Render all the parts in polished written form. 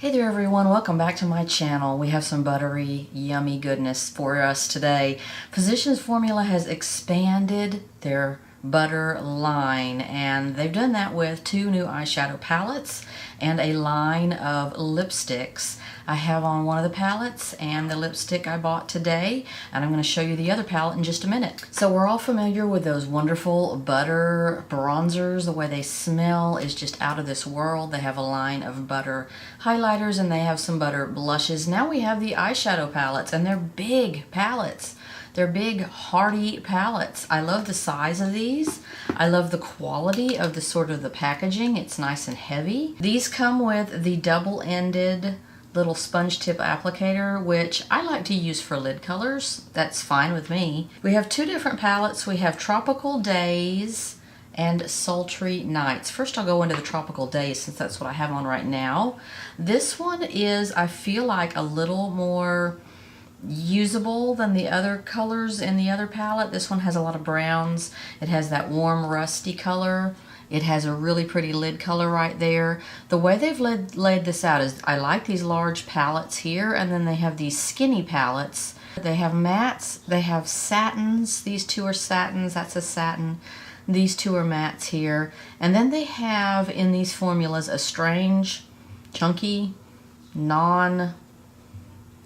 Hey there everyone, welcome back to my channel. We have some buttery, yummy goodness for us today. Physicians Formula has expanded their butter line, and they've done that with 2 new eyeshadow palettes and a line of lipsticks. I have on one of the palettes and the lipstick I bought today, and I'm going to show you the other palette in just a minute. So we're all familiar with those wonderful butter bronzers. The way they smell is just out of this world. They have a line of butter highlighters and they have some butter blushes. Now we have the eyeshadow palettes, and they're big palettes. They're big, hearty palettes. I love the size of these. I love the quality of the packaging. It's nice and heavy. These come with the double-ended little sponge tip applicator, which I like to use for lid colors. That's fine with me. We have 2 different palettes. We have Tropical Days and Sultry Nights. First I'll go into the Tropical Days since that's what I have on right now. This one is, I feel like, a little more usable than the other colors in the other palette. This one has a lot of browns. It has that warm rusty color. It has a really pretty lid color right there. The way they've laid this out is I like these large palettes here, and then they have these skinny palettes. They have mattes, they have satins. These 2 are satins, that's a satin. These 2 are mattes here. And then they have in these formulas a strange, chunky,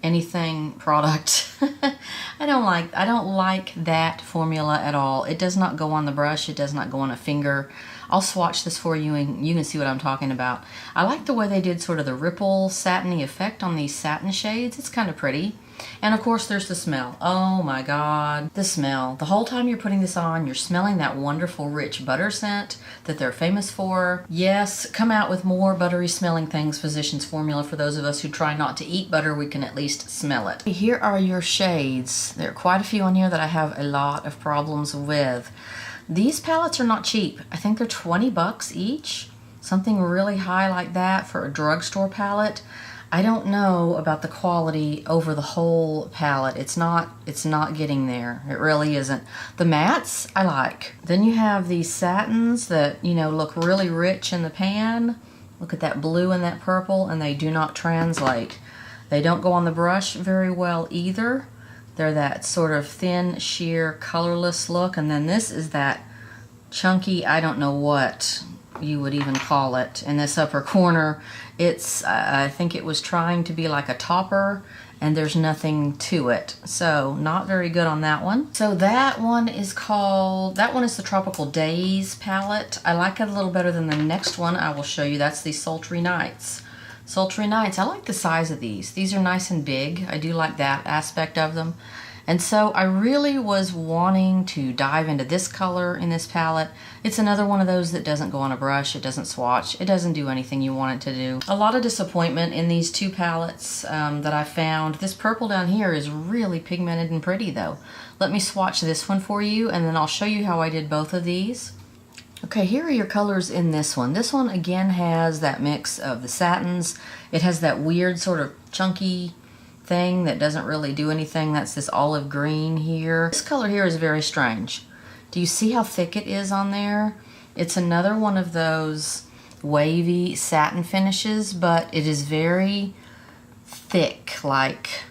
anything product. I don't like that formula at all. It does not go on the brush. It does not go on a finger. I'll swatch this for you and you can see what I'm talking about. I like the way they did sort of the ripple satiny effect on these satin shades. It's kind of pretty. And of course there's the smell. Oh my god, the smell. The whole time you're putting this on, you're smelling that wonderful rich butter scent that they're famous for. Yes, come out with more buttery smelling things, Physicians Formula. For those of us who try not to eat butter, we can at least smell it. Here are your shades. There are quite a few on here that I have a lot of problems with. These palettes are not cheap. I think they're 20 bucks each. Something really high like that for a drugstore palette. I don't know about the quality over the whole palette. It's not getting there. It really isn't. The mattes I like. Then you have these satins that, you know, look really rich in the pan. Look at that blue and that purple, and they do not translate. They don't go on the brush very well either. They're that sort of thin, sheer, colorless look, and then this is that chunky, I don't know what you would even call it, in this upper corner. It's, I think it was trying to be like a topper, and there's nothing to it. So, not very good on that one. So that one is the Tropical Days palette. I like it a little better than the next one I will show you. That's the Sultry Nights. Sultry Nights, I like the size of these. These are nice and big. I do like that aspect of them. And so I really was wanting to dive into this color in this palette. It's another one of those that doesn't go on a brush, it doesn't swatch, it doesn't do anything you want it to do. A lot of disappointment in these 2 palettes that I found. This purple down here is really pigmented and pretty though. Let me swatch this one for you, and then I'll show you how I did both of these. Okay, here are your colors in this one. This one again has that mix of the satins. It has that weird sort of chunky thing that doesn't really do anything. That's this olive green here. This color here is very strange. Do you see how thick it is on there? It's another one of those wavy satin finishes, but it is very thick. Like,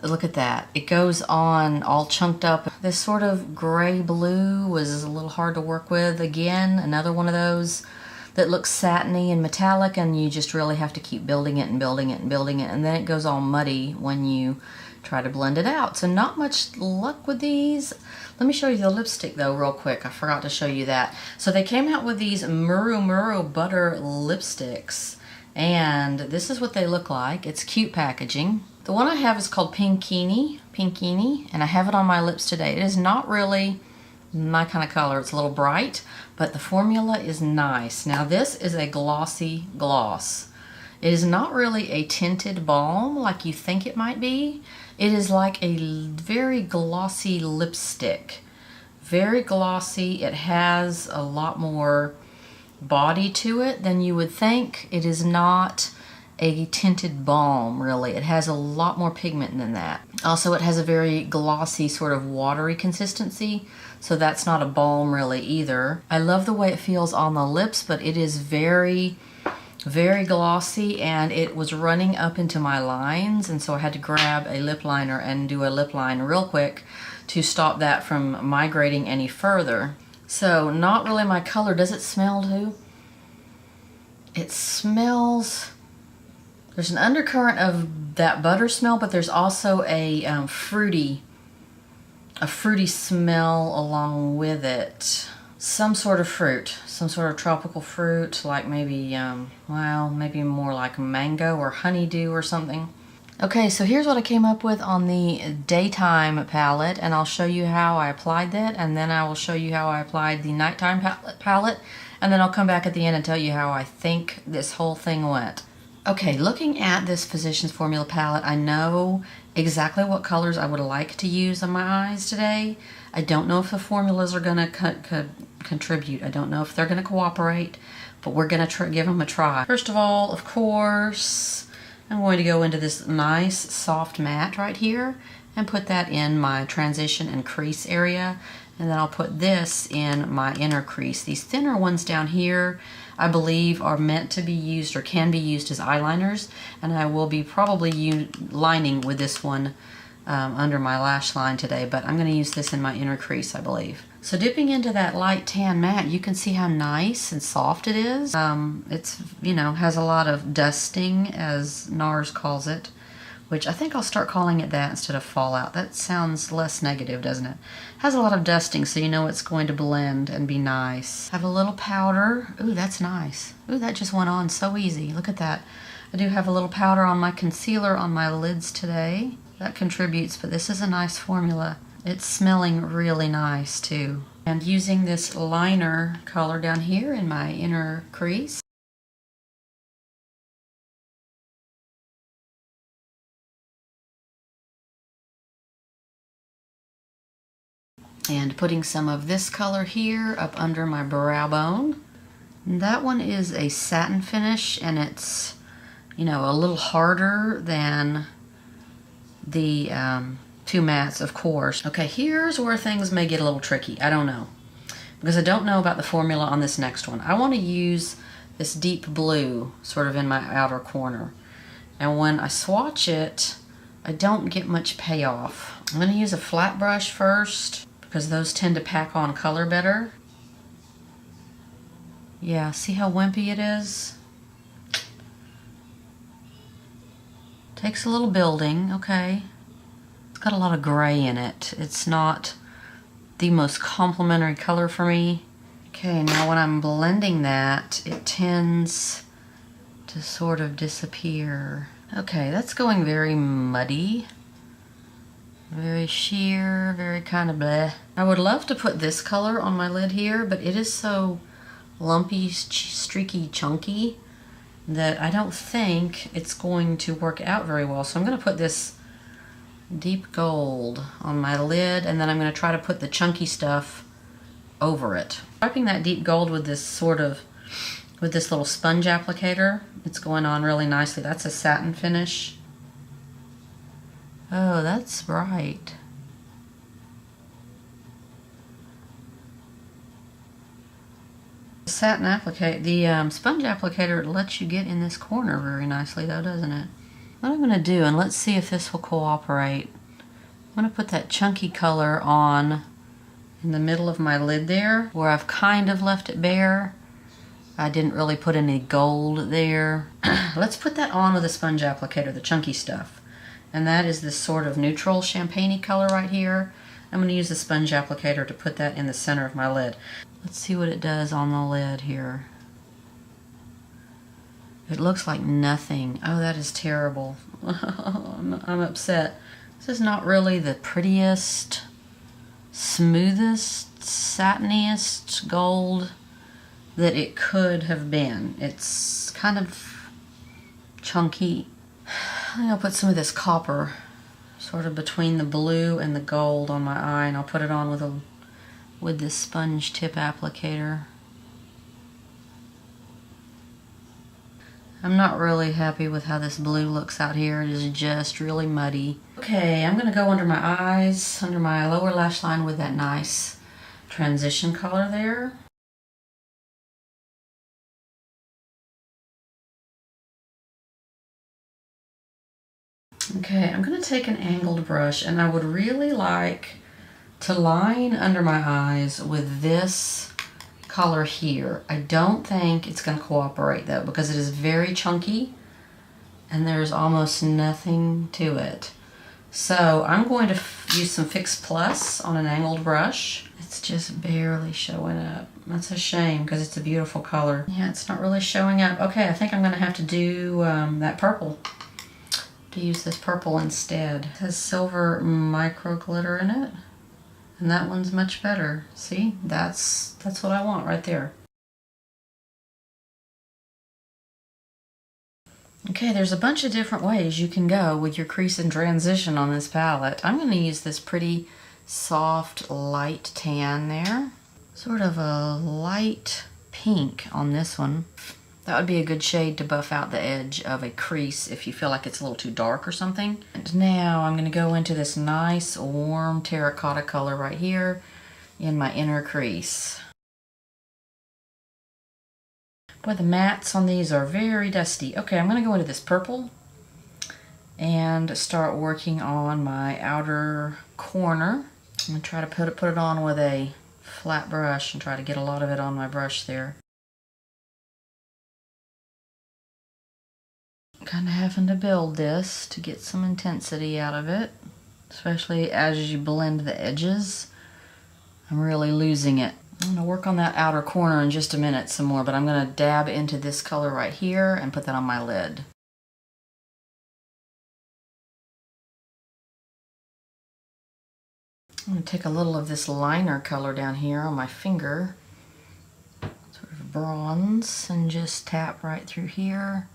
look at that. It goes on all chunked up. This sort of gray blue was a little hard to work with. Again, another one of those that looks satiny and metallic, and you just really have to keep building it and building it and building it, and then it goes all muddy when you try to blend it out. So not much luck with these. Let me show you the lipstick though real quick. I forgot to show you that. So they came out with these Murumuru butter lipsticks, and this is what they look like. It's cute packaging. The one I have is called Pinkini, and I have it on my lips today. It is not really my kind of color. It's a little bright, but the formula is nice. Now this is a glossy gloss. It is not really a tinted balm like you think it might be. It is like a very glossy lipstick. Very glossy. It has a lot more body to it than you would think. It is not a tinted balm, really. It has a lot more pigment than that. Also, it has a very glossy, sort of watery consistency, so that's not a balm really either. I love the way it feels on the lips, but it is very very glossy, and it was running up into my lines, and so I had to grab a lip liner and do a lip line real quick to stop that from migrating any further. So not really my color. Does it smell too? It smells, there's an undercurrent of that butter smell, but there's also a fruity smell along with it. Some sort of fruit, some sort of tropical fruit, like maybe, well, maybe more like mango or honeydew or something. Okay, so here's what I came up with on the daytime palette, and I'll show you how I applied that, and then I will show you how I applied the nighttime palette, and then I'll come back at the end and tell you how I think this whole thing went. Okay, looking at this Physicians Formula palette, I know exactly what colors I would like to use on my eyes today. I don't know if the formulas are going to contribute. I don't know if they're going to cooperate, but we're going to give them a try. First of all, of course, I'm going to go into this nice soft matte right here and put that in my transition and crease area. And then I'll put this in my inner crease. These thinner ones down here, I believe, are meant to be used or can be used as eyeliners, and I will be probably lining with this one under my lash line today, but I'm going to use this in my inner crease, I believe. So dipping into that light tan matte, you can see how nice and soft it is. It's, you know, has a lot of dusting, as NARS calls it, which I think I'll start calling it that instead of fallout. That sounds less negative, doesn't it? Has a lot of dusting, so you know it's going to blend and be nice. Have a little powder. Ooh, that's nice. Ooh, that just went on so easy. Look at that. I do have a little powder on my concealer on my lids today. That contributes, but this is a nice formula. It's smelling really nice too. And using this liner color down here in my inner crease. And putting some of this color here up under my brow bone. And that one is a satin finish, and it's, you know, a little harder than the two mattes, of course. Okay, here's where things may get a little tricky. I don't know, because I don't know about the formula on this next one. I want to use this deep blue sort of in my outer corner. And when I swatch it, I don't get much payoff. I'm going to use a flat brush first, because those tend to pack on color better. Yeah, see how wimpy it is? Takes a little building, okay. It's got a lot of gray in it. It's not the most complementary color for me. Okay, now when I'm blending that, it tends to sort of disappear. Okay, that's going very muddy. Very sheer, very kind of bleh. I would love to put this color on my lid here, but it is so lumpy, streaky, chunky that I don't think it's going to work out very well. So I'm going to put this deep gold on my lid, and then I'm going to try to put the chunky stuff over it. Wiping that deep gold with this with this little sponge applicator, it's going on really nicely. That's a satin finish. Oh, that's bright. The sponge applicator lets you get in this corner very nicely though, doesn't it? What I'm going to do, and let's see if this will cooperate. I'm going to put that chunky color on in the middle of my lid there, where I've kind of left it bare. I didn't really put any gold there. Let's put that on with a sponge applicator, the chunky stuff. And that is this sort of neutral champagne-y color right here. I'm going to use the sponge applicator to put that in the center of my lid. Let's see what it does on the lid here. It looks like nothing. Oh, that is terrible. I'm upset. This is not really the prettiest, smoothest, satiniest gold that it could have been. It's kind of chunky. I'm going to put some of this copper sort of between the blue and the gold on my eye, and I'll put it on with this sponge tip applicator. I'm not really happy with how this blue looks out here. It is just really muddy. Okay, I'm going to go under my eyes, under my lower lash line with that nice transition color there. Okay, I'm going to take an angled brush, and I would really like to line under my eyes with this color here. I don't think it's going to cooperate though, because it is very chunky and there's almost nothing to it. So I'm going to use some Fix Plus on an angled brush. It's just barely showing up. That's a shame because it's a beautiful color. Yeah, it's not really showing up. Okay, I think I'm going to have to do that purple. To use this purple instead. It has silver micro glitter in it. And that one's much better. See, that's what I want right there. Okay, there's a bunch of different ways you can go with your crease and transition on this palette. I'm going to use this pretty soft light tan there. Sort of a light pink on this one. That would be a good shade to buff out the edge of a crease if you feel like it's a little too dark or something. And now I'm going to go into this nice warm terracotta color right here in my inner crease. Boy, the mattes on these are very dusty. Okay, I'm going to go into this purple and start working on my outer corner. I'm going to try to put it on with a flat brush and try to get a lot of it on my brush there. Kind of having to build this to get some intensity out of it, especially as you blend the edges. I'm really losing it. I'm going to work on that outer corner in just a minute some more, but I'm going to dab into this color right here and put that on my lid. I'm going to take a little of this liner color down here on my finger, sort of bronze, and just tap right through here.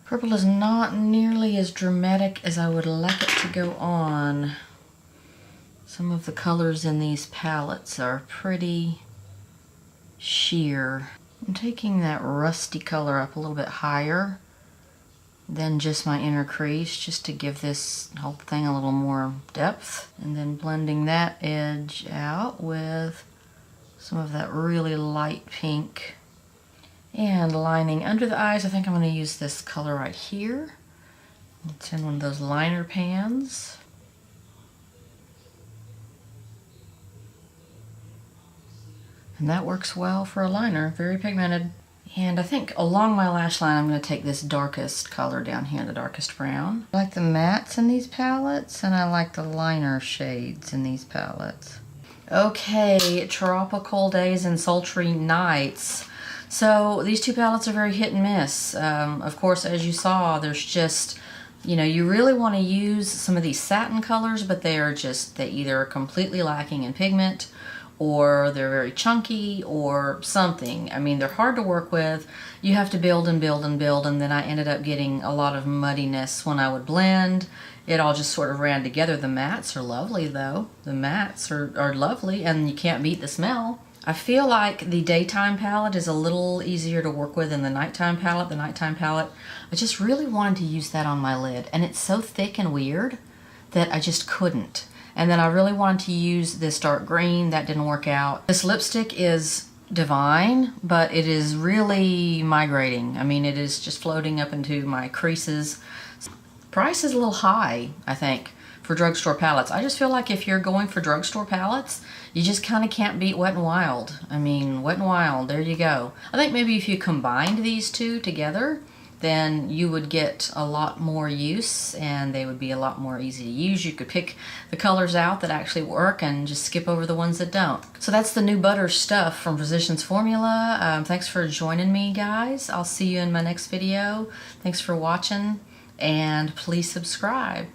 Purple is not nearly as dramatic as I would like it to go on. Some of the colors in these palettes are pretty sheer. I'm taking that rusty color up a little bit higher than just my inner crease, just to give this whole thing a little more depth. And then blending that edge out with some of that really light pink. And lining under the eyes, I think I'm going to use this color right here. It's in one of those liner pans. And that works well for a liner, very pigmented. And I think along my lash line, I'm going to take this darkest color down here, the darkest brown. I like the mattes in these palettes, and I like the liner shades in these palettes. Okay, Tropical Days and Sultry Nights. So these two palettes are very hit and miss. Of course, as you saw, there's just, you really want to use some of these satin colors, but they either are completely lacking in pigment, or they're very chunky, or something. I mean, they're hard to work with. You have to build and build and build, and then I ended up getting a lot of muddiness when I would blend. It all just sort of ran together. The mattes are lovely, though. The mattes are lovely, and you can't beat the smell. I feel like the daytime palette is a little easier to work with than the nighttime palette. The nighttime palette, I just really wanted to use that on my lid, and it's so thick and weird that I just couldn't. And then I really wanted to use this dark green. That didn't work out. This lipstick is divine, but it is really migrating. I mean, it is just floating up into my creases. Price is a little high, I think, for drugstore palettes. I just feel like if you're going for drugstore palettes, you just kind of can't beat Wet n Wild. I mean, Wet n Wild, there you go. I think maybe if you combined these two together, then you would get a lot more use, and they would be a lot more easy to use. You could pick the colors out that actually work and just skip over the ones that don't. So that's the new butter stuff from Physicians Formula. Thanks for joining me, guys. I'll see you in my next video. Thanks for watching, and please subscribe.